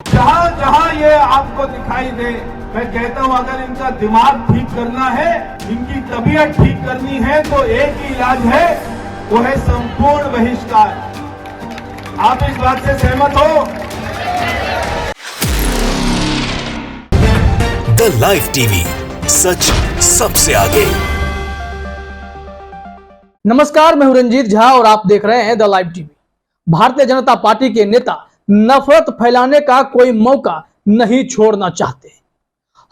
जहां जहां ये आपको दिखाई दे, मैं कहता हूं अगर इनका दिमाग ठीक करना है, इनकी तबीयत ठीक करनी है तो एक ही इलाज है, वो है संपूर्ण बहिष्कार। आप इस बात से सहमत हो? द लाइव टीवी, सच सबसे आगे। नमस्कार, मैं हूं रंजीत झा और आप देख रहे हैं the live TV. Bharatiya Janata party के नेता नफरत फैलाने का कोई मौका नहीं छोड़ना चाहते।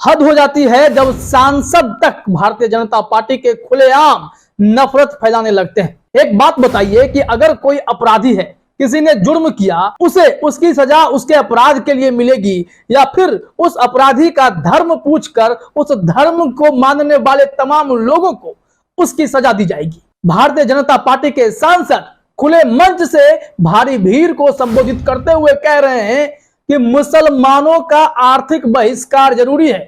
हद हो जाती है जब सांसद तक भारतीय जनता पार्टी के खुलेआम नफरत फैलाने लगते हैं। एक बात बताइए कि अगर कोई अपराधी है, किसी ने जुर्म किया, उसे उसकी सजा उसके अपराध के लिए मिलेगी या फिर उस अपराधी का धर्म पूछकर उस धर्म को मानने वाले तमाम लोगों को उसकी सजा दी जाएगी। भारतीय जनता पार्टी के सांसद खुले मंच से भारी भीड़ को संबोधित करते हुए कह रहे हैं कि मुसलमानों का आर्थिक बहिष्कार जरूरी है।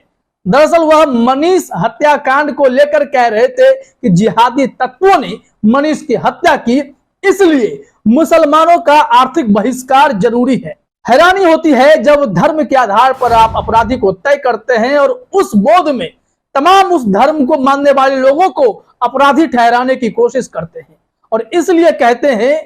दरअसल वह मनीष हत्याकांड को लेकर कह रहे थे कि जिहादी तत्वों ने मनीष की हत्या की, इसलिए मुसलमानों का आर्थिक बहिष्कार जरूरी है। हैरानी होती है जब धर्म के आधार पर आप अपराधी को तय करते हैं और उस बोध में तमाम उस धर्म को मानने वाले लोगों को अपराधी ठहराने की कोशिश करते हैं और इसलिए कहते हैं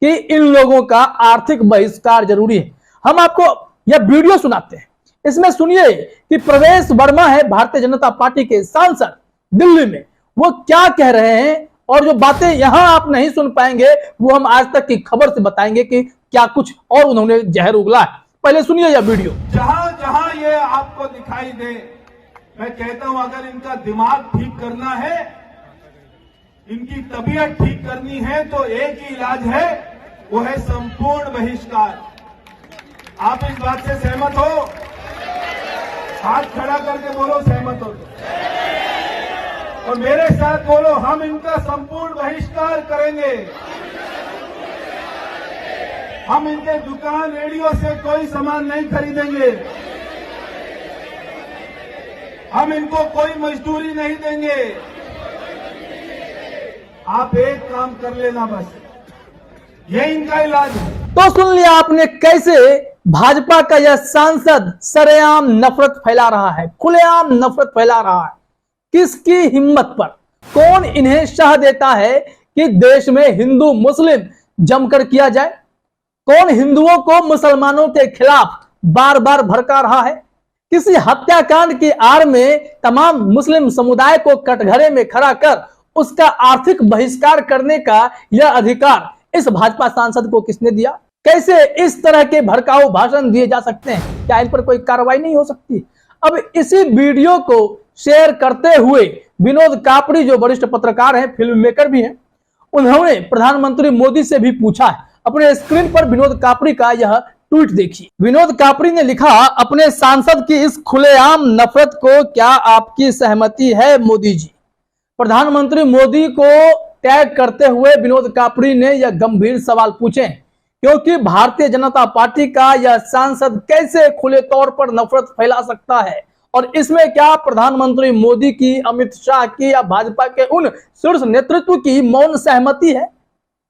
कि इन लोगों का आर्थिक बहिष्कार जरूरी है। हम आपको यह वीडियो सुनाते हैं, इसमें सुनिए कि प्रवेश वर्मा है भारतीय जनता पार्टी के सांसद दिल्ली में, वो क्या कह रहे हैं और जो बातें यहां आप नहीं सुन पाएंगे वो हम आज तक की खबर से बताएंगे कि क्या कुछ और उन्होंने जहर उगला है। पहले सुनिए यह वीडियो। जहां जहां ये आपको दिखाई दे, मैं कहता हूं अगर इनका दिमाग ठीक करना है, इनकी तबीयत ठीक करनी है तो एक ही इलाज है, वो है संपूर्ण बहिष्कार। आप इस बात से सहमत हो? हाथ खड़ा करके बोलो सहमत हो और मेरे साथ बोलो, हम इनका संपूर्ण बहिष्कार करेंगे। हम इनके दुकान रेडियो से कोई सामान नहीं खरीदेंगे, हम इनको कोई मजदूरी नहीं देंगे। आप एक काम कर लेना, बस ये इनका इलाज है। तो सुन लिया आपने कैसे भाजपा का यह सांसद सरेआम नफरत फैला रहा है, खुलेआम नफरत फैला रहा है। किसकी हिम्मत पर, कौन इन्हें शाह देता है कि देश में हिंदू मुस्लिम जमकर किया जाए? कौन हिंदुओं को मुसलमानों के खिलाफ बार बार भड़का रहा है? किसी हत्याकांड की आड़ में तमाम मुस्लिम समुदाय को कटघरे में खड़ा कर उसका आर्थिक बहिष्कार करने का यह अधिकार इस भाजपा सांसद को किसने दिया? कैसे इस तरह के भड़काऊ भाषण दिए जा सकते हैं? क्या इन पर कोई कार्रवाई नहीं हो सकती? अब इसी वीडियो को शेयर करते हुए विनोद कापड़ी, जो वरिष्ठ पत्रकार हैं, फिल्म मेकर भी हैं, उन्होंने प्रधानमंत्री मोदी से भी पूछा है। अपने स्क्रीन पर विनोद कापड़ी का यह ट्वीट देखिए। विनोद कापड़ी ने लिखा, अपने सांसद की इस खुलेआम नफरत को क्या आपकी सहमति है मोदी जी? प्रधानमंत्री मोदी को टैग करते हुए विनोद कापड़ी ने यह गंभीर सवाल पूछे, क्योंकि भारतीय जनता पार्टी का यह सांसद कैसे खुले तौर पर नफरत फैला सकता है और इसमें क्या प्रधानमंत्री मोदी की, अमित शाह की या भाजपा के उन शीर्ष नेतृत्व की मौन सहमति है?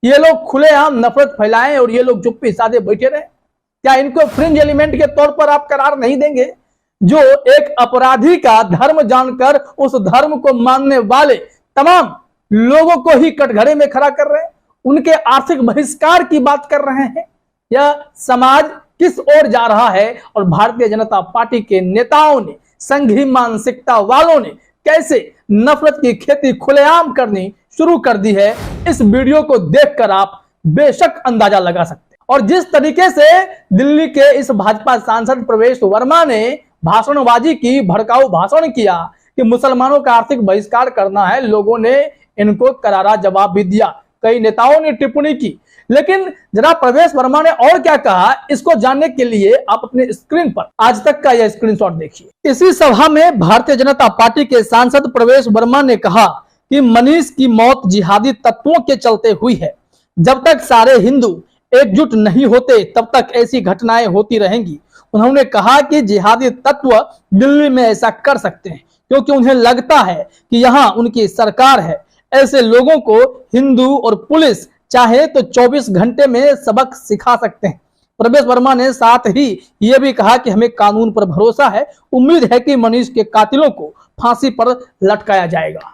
ये लोग खुलेआम नफरत फैलाएं और ये लोग चुप्पी साधे बैठे रहे? क्या इनको फ्रिंज एलिमेंट के तौर पर आप करार नहीं देंगे? जो एक अपराधी का धर्म जानकर उस धर्म को मानने वाले तमाम लोगों को ही कटघरे में खड़ा कर रहे हैं, उनके आर्थिक बहिष्कार की बात कर रहे हैं। यह समाज किस ओर जा रहा है और भारतीय जनता पार्टी के नेताओं ने, संघी मानसिकता वालों ने कैसे नफरत की खेती खुलेआम करनी शुरू कर दी है, इस वीडियो को देखकर आप बेशक अंदाजा लगा सकते हैं। और जिस तरीके से दिल्ली के इस भाजपा सांसद प्रवेश वर्मा ने भाषणबाजी की, भड़काऊ भाषण किया कि मुसलमानों का आर्थिक बहिष्कार करना है, लोगों ने इनको करारा जवाब भी दिया, कई नेताओं ने टिप्पणी की। लेकिन जरा प्रवेश वर्मा ने और क्या कहा, इसको जानने के लिए आप अपने स्क्रीन पर आज तक का यह स्क्रीनशॉट देखिए। इसी सभा में भारतीय जनता पार्टी के सांसद प्रवेश वर्मा ने कहा कि मनीष की मौत जिहादी तत्वों के चलते हुई है। जब तक सारे हिंदू एकजुट नहीं होते तब तक ऐसी घटनाएं होती रहेंगी। उन्होंने कहा कि जिहादी तत्व दिल्ली में ऐसा कर सकते हैं क्योंकि उन्हें लगता है कि यहाँ उनकी सरकार है। ऐसे लोगों को हिंदू और पुलिस चाहे तो 24 घंटे में सबक सिखा सकते हैं। प्रवेश वर्मा ने साथ ही यह भी कहा कि हमें कानून पर भरोसा है, उम्मीद है कि मनीष के कातिलों को फांसी पर लटकाया जाएगा।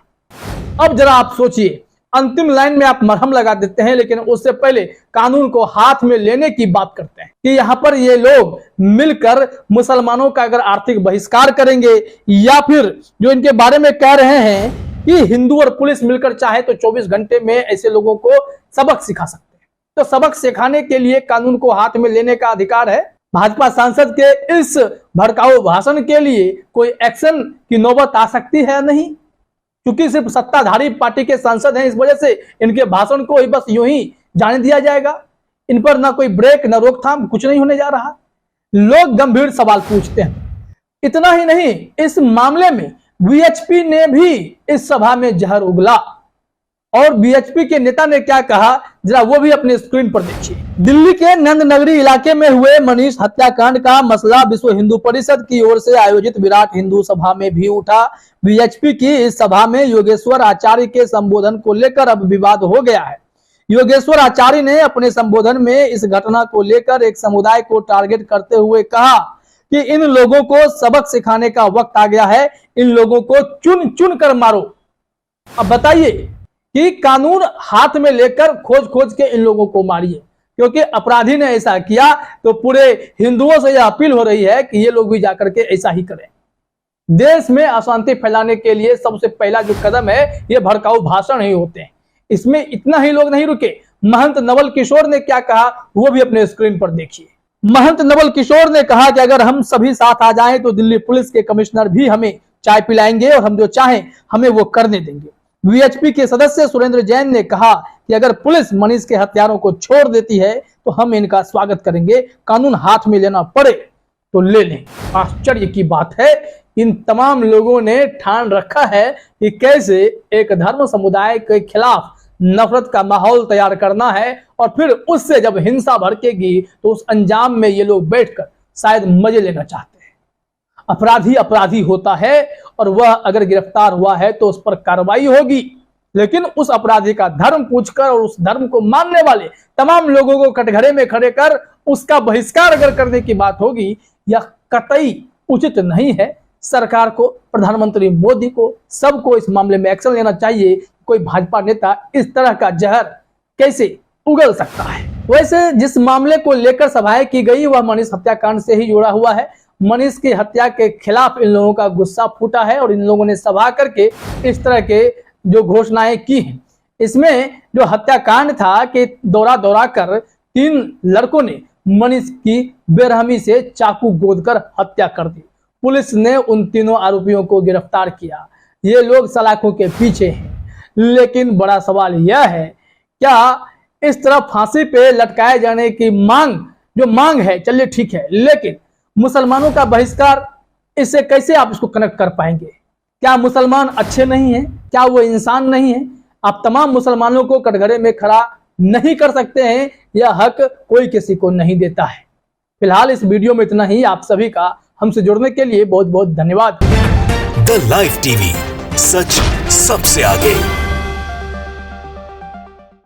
अब जरा आप सोचिए, अंतिम लाइन में आप मरहम लगा देते हैं, लेकिन उससे पहले कानून को हाथ में लेने की बात करते हैं कि यहाँ पर ये लोग मिलकर मुसलमानों का अगर आर्थिक बहिष्कार करेंगे, या फिर जो इनके बारे में कह रहे हैं कि हिंदू और पुलिस मिलकर चाहे तो 24 घंटे में ऐसे लोगों को सबक सिखा सकते हैं, तो सबक सिखाने के लिए कानून को हाथ में लेने का अधिकार है। भाजपा सांसद के इस भड़काऊ भाषण के लिए कोई एक्शन की नौबत आ सकती है नहीं, क्योंकि सिर्फ सत्ताधारी पार्टी के सांसद हैं, इस वजह से इनके भाषण को बस यूं ही जाने दिया जाएगा। इन पर ना कोई ब्रेक ना रोकथाम, कुछ नहीं होने जा रहा। लोग गंभीर सवाल पूछते हैं। इतना ही नहीं, इस मामले में बीएचपी ने भी इस सभा में जहर उगला, और बीएचपी के नेता ने क्या कहा जरा वो भी अपने स्क्रीन पर देखिए। दिल्ली के नंदनगरी इलाके में हुए मनीष हत्याकांड का मसला विश्व हिंदू परिषद की ओर से आयोजित विराट हिंदू सभा में भी उठा। बीएचपी की इस सभा में योगेश्वर आचार्य के संबोधन को लेकर अब विवाद हो गया है। योगेश्वर आचार्य ने अपने संबोधन में इस घटना को लेकर एक समुदाय को टारगेट करते हुए कहा कि इन लोगों को सबक सिखाने का वक्त आ गया है, इन लोगों को चुन चुन कर मारो। अब बताइए कि कानून हाथ में लेकर खोज खोज के इन लोगों को मारिए, क्योंकि अपराधी ने ऐसा किया तो पूरे हिंदुओं से यह अपील हो रही है कि ये लोग भी जाकर के ऐसा ही करें। देश में अशांति फैलाने के लिए सबसे पहला जो कदम है ये भड़काऊ भाषण ही होते हैं। इसमें इतना ही लोग नहीं रुके, महंत नवल किशोर ने क्या कहा वो भी अपने स्क्रीन पर देखिए। महंत नवल किशोर ने कहा कि अगर हम सभी साथ आ जाएं तो दिल्ली पुलिस के कमिश्नर भी हमें चाय पिलाएंगे और हम जो चाहें हमें वो करने देंगे। बीएचपी के सदस्य सुरेंद्र जैन ने कहा कि अगर पुलिस मनीष के हत्यारों को छोड़ देती है तो हम इनका स्वागत करेंगे, कानून हाथ में लेना पड़े तो ले लें। आश्चर्य की बात है, इन तमाम लोगों ने ठान रखा है कि कैसे एक धर्म समुदाय के खिलाफ नफरत का माहौल तैयार करना है, और फिर उससे जब हिंसा भड़केगी तो उस अंजाम में ये लोग बैठकर शायद मजे लेना चाहते हैं। अपराधी अपराधी होता है और वह अगर गिरफ्तार हुआ है तो उस पर कार्रवाई होगी, लेकिन उस अपराधी का धर्म पूछकर और उस धर्म को मानने वाले तमाम लोगों को कटघरे में खड़े कर उसका बहिष्कार अगर करने की बात होगी, यह कतई उचित नहीं है। सरकार को, प्रधानमंत्री मोदी को, सबको इस मामले में एक्शन लेना चाहिए। कोई भाजपा नेता इस तरह का जहर कैसे उगल सकता है। वैसे जिस मामले को लेकर सभाएं की गई वह मनीष हत्याकांड से ही जुड़ा हुआ है। मनीष की हत्या के खिलाफ इन लोगों का गुस्सा फूटा है और इन लोगों ने सभा करके इस तरह के जो घोषणाएं की हैं। इसमें जो हत्याकांड था कि दौरा दौरा कर 3 लड़कों ने मनीष की बेरहमी से चाकू गोदकर हत्या कर दी। पुलिस ने उन तीनों आरोपियों को गिरफ्तार किया। ये लोग सलाखों के पीछे हैं, लेकिन बड़ा सवाल यह है, क्या इस तरह फांसी पे लटकाए जाने की मांग है, चलिए ठीक है, लेकिन मुसलमानों का बहिष्कार, इससे कैसे आप इसको कनेक्ट कर पाएंगे? क्या मुसलमान अच्छे नहीं हैं? क्या वो इंसान नहीं है? आप तमाम मुसलमानों को कटघरे में खड़ा नहीं कर सकते हैं, यह हक कोई किसी को नहीं देता है। फिलहाल इस वीडियो में इतना ही। आप सभी का हमसे जुड़ने के लिए बहुत बहुत धन्यवाद। द लाइव टीवी, सच सबसे आगे।